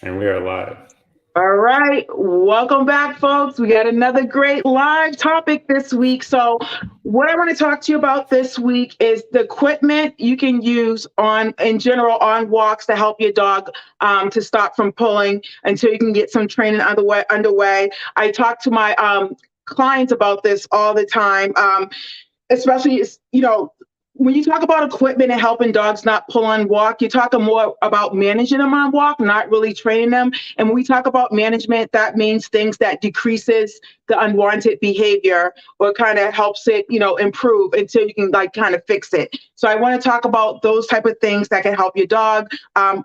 And we are live. All right, welcome back, folks. We got another great live topic this week. So, what I want to talk to you about this week is the equipment you can use in general, on walks to help your dog to stop from pulling until you can get some training underway. I talk to my clients about this all the time, especially when you talk about equipment and helping dogs not pull on walk, you're talking more about managing them on walk, not really training them. And when we talk about management, that means things that decreases the unwanted behavior or kind of helps it, improve until you can like kind of fix it. So I want to talk about those type of things that can help your dog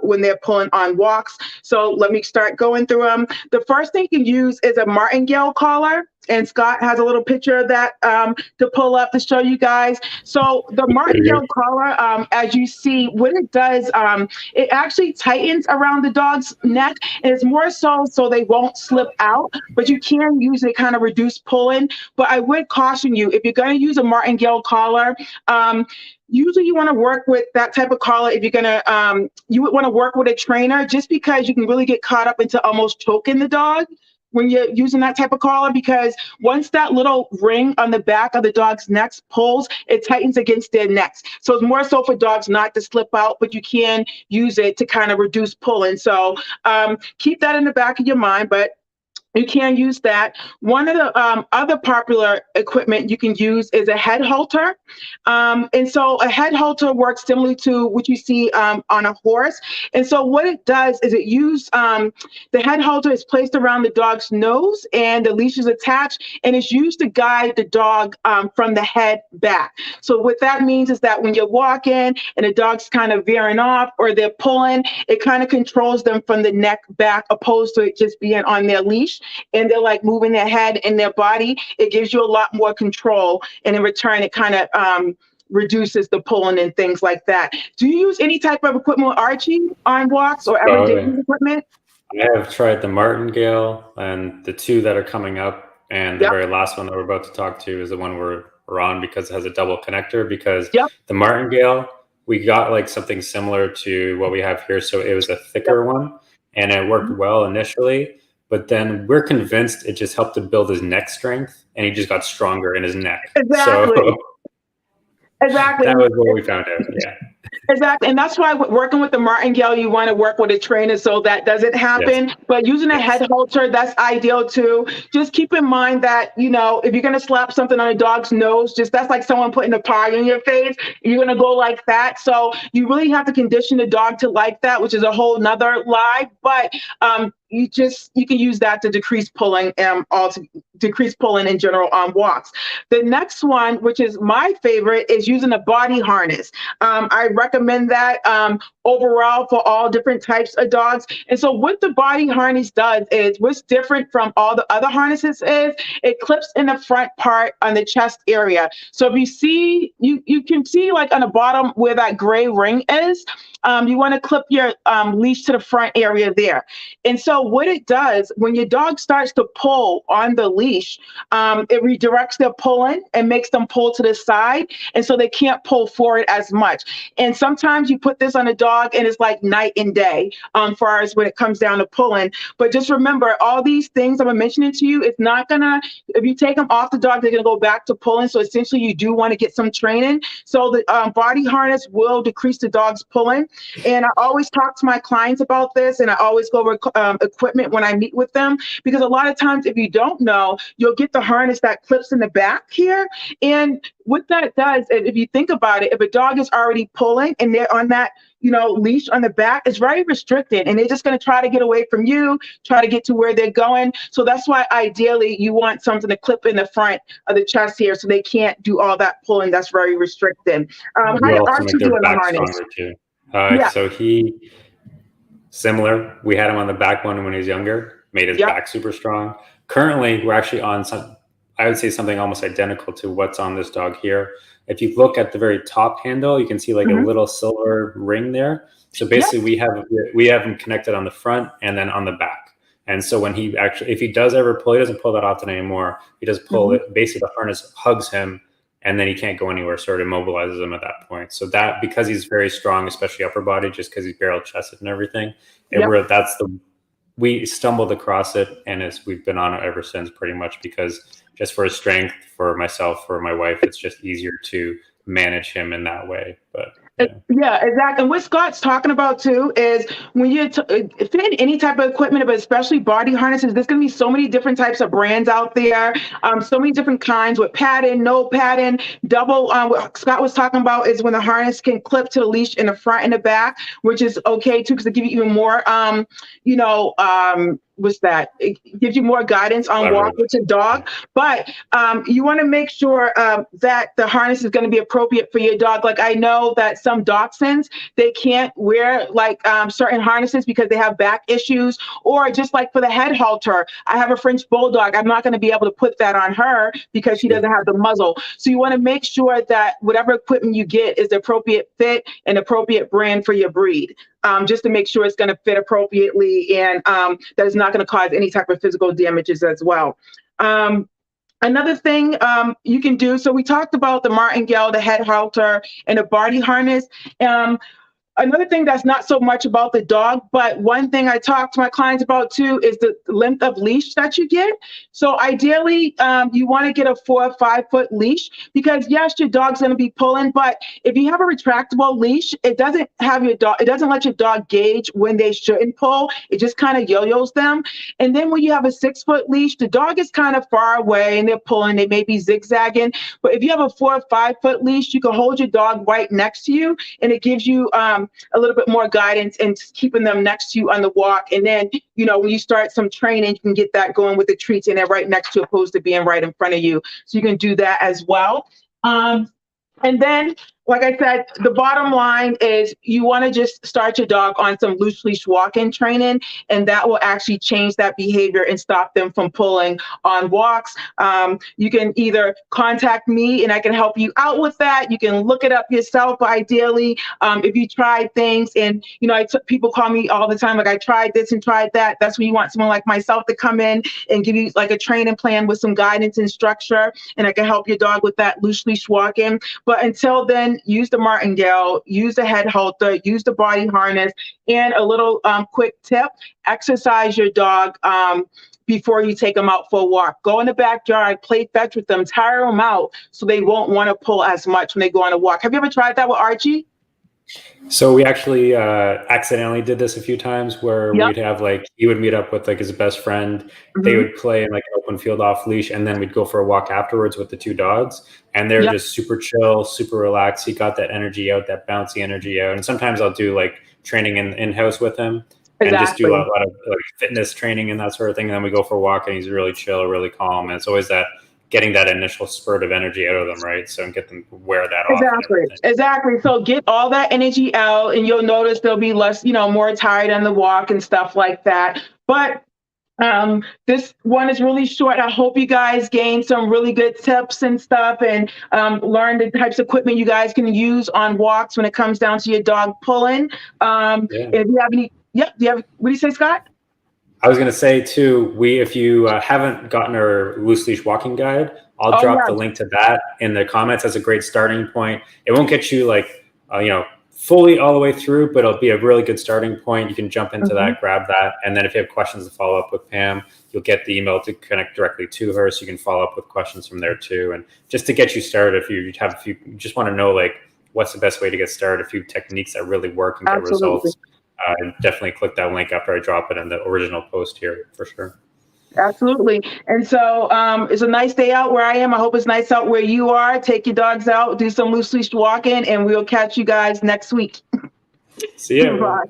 when they're pulling on walks. So let me start going through them. The first thing you can use is a Martingale collar. And Scott has a little picture of that to pull up to show you guys. So the Martingale collar, as you see, what it does, it actually tightens around the dog's neck. And it's more so they won't slip out, but you can use it kind of reduce pulling. But I would caution you, if you're going to use a Martingale collar, usually you want to work with that type of collar. If you're going to, you would want to work with a trainer, just because you can really get caught up into almost choking the dog when you're using that type of collar, because once that little ring on the back of the dog's neck pulls, it tightens against their necks. So it's more so for dogs not to slip out, but you can use it to kind of reduce pulling. So keep that in the back of your mind. But you can use that. One of the other popular equipment you can use is a head halter. And so a head halter works similarly to what you see on a horse. And so what it does is the head halter is placed around the dog's nose and the leash is attached, and it's used to guide the dog from the head back. So what that means is that when you're walking and the dog's kind of veering off or they're pulling, it kind of controls them from the neck back, opposed to it just being on their leash and they're like moving their head and their body. It gives you a lot more control, and in return it kind of reduces the pulling and things like that. Do you use any type of equipment with Archie on walks or ever did use equipment? I have tried the Martingale and the two that are coming up, and the Yep. very last one that we're about to talk to is the one we're on, because it has a double connector. Because Yep. the Martingale, we got like something similar to what we have here, so it was a Yep. thicker one, and it worked well initially. But then we're convinced it just helped to build his neck strength, and he just got stronger in his neck. So Exactly. Exactly. that was what we found out. Yeah. Exactly. And that's why working with the Martingale, you want to work with a trainer so that doesn't Yes. happen. But using a Yes. head halter, that's ideal too. Just keep in mind that, if you're going to slap something on a dog's nose, that's like someone putting a pie in your face. You're going to go like that. So you really have to condition the dog to like that, which is a whole nother lie. But you can use that to decrease pulling, to decrease pulling in general on walks. The next one, which is my favorite, is using a body harness. I recommend that overall for all different types of dogs. And so what the body harness does is, what's different from all the other harnesses is, it clips in the front part on the chest area. So if you see, you can see like on the bottom where that gray ring is, you want to clip your leash to the front area there. And so what it does, when your dog starts to pull on the leash, it redirects their pulling and makes them pull to the side. And so they can't pull forward as much. And sometimes you put this on a dog and it's like night and day far as when it comes down to pulling. But just remember, all these things I'm mentioning to you, it's not gonna, if you take them off the dog, they're gonna go back to pulling. So essentially you do want to get some training. So the body harness will decrease the dog's pulling. And I always talk to my clients about this, and I always go over equipment when I meet with them, because a lot of times, if you don't know, you'll get the harness that clips in the back here. And what that does, if you think about it, if a dog is already pulling and they're on that, leash on the back, it's very restricted, and they're just going to try to get away from you, try to get to where they're going. So that's why ideally you want something to clip in the front of the chest here, so they can't do all that pulling. That's very restricted. How did Also Archie make do their in the back harness? stronger too. Yeah. So he, similar. We had him on the back one when he was younger, made his Yep. back super strong. Currently, we're actually on I would say something almost identical to what's on this dog here. If you look at the very top handle, you can see like a little silver ring there. So basically we have him connected on the front and then on the back. And so when he actually, if he does ever pull, he doesn't pull that often anymore. He does pull it. Basically the harness hugs him, and then he can't go anywhere. So it immobilizes him at that point. So that, because he's very strong, especially upper body, just because he's barrel chested and everything, that's we stumbled across it, and we've been on it ever since, pretty much, because just for his strength, for myself, for my wife, it's just easier to manage him in that way. But yeah, exactly. And what Scott's talking about too is when you fit in any type of equipment, but especially body harnesses, there's going to be so many different types of brands out there, so many different kinds with padding, no padding, double. What Scott was talking about is when the harness can clip to the leash in the front and the back, which is okay too, because it gives you even more, what's that? It gives you more guidance on walk with your dog. But you want to make sure that the harness is going to be appropriate for your dog. Like I know that some dachshunds, they can't wear like certain harnesses because they have back issues, or just like for the head halter. I have a French bulldog. I'm not going to be able to put that on her because she doesn't have the muzzle. So you want to make sure that whatever equipment you get is the appropriate fit and appropriate brand for your breed. Just to make sure it's going to fit appropriately and that it's not going to cause any type of physical damages as well. Another thing you can do, so we talked about the martingale, the head halter, and the body harness. Another thing that's not so much about the dog, but one thing I talk to my clients about too is the length of leash that you get. So ideally, you want to get a 4 or 5 foot leash because yes, your dog's going to be pulling, but if you have a retractable leash, it doesn't let your dog gauge when they shouldn't pull. It just kind of yo-yos them. And then when you have a 6 foot leash, the dog is kind of far away and they're pulling, they may be zigzagging. But if you have a 4 or 5 foot leash, you can hold your dog right next to you and it gives you a little bit more guidance and keeping them next to you on the walk. And then, when you start some training, you can get that going with the treats and they're right next to you opposed to being right in front of you. So you can do that as well. And then, like I said, the bottom line is you want to just start your dog on some loose leash walking training, and that will actually change that behavior and stop them from pulling on walks. You can either contact me and I can help you out with that. You can look it up yourself, ideally. If you tried things and, people call me all the time, like I tried this and tried that. That's when you want someone like myself to come in and give you like a training plan with some guidance and structure, and I can help your dog with that loose leash walking. But until then, use the martingale, use the head halter, use the body harness, and a little quick tip, exercise your dog before you take them out for a walk. Go in the backyard, play fetch with them, tire them out so they won't want to pull as much when they go on a walk. Have you ever tried that with Archie? So we actually accidentally did this a few times where we'd have he would meet up with his best friend. Mm-hmm. They would play in an open field off leash, and then we'd go for a walk afterwards with the 2 dogs. And they're just super chill, super relaxed. He got that energy out, that bouncy energy out. And sometimes I'll do training in-house with him and just do a lot of fitness training and that sort of thing. And then we go for a walk and he's really chill, really calm. And it's always that getting that initial spurt of energy out of them, right? So and get them to wear that off. Exactly. So get all that energy out and you'll notice they'll be less, more tired on the walk and stuff like that. But this one is really short. I hope you guys gain some really good tips and stuff and learn the types of equipment you guys can use on walks when it comes down to your dog pulling. If you have any, what do you say, Scott? I was going to say too, if you haven't gotten our loose leash walking guide, I'll drop the link to that in the comments as a great starting point. It won't get you fully all the way through, but it'll be a really good starting point. You can jump into that, grab that. And then if you have questions to follow up with Pam, you'll get the email to connect directly to her. So you can follow up with questions from there too. And just to get you started, if you just want to know what's the best way to get started, a few techniques that really work and get results. Definitely click that link after I drop it in the original post here for sure. Absolutely. And so it's a nice day out where I am. I hope it's nice out where you are. Take your dogs out, do some loose leash walking, and we'll catch you guys next week. See you. Bye.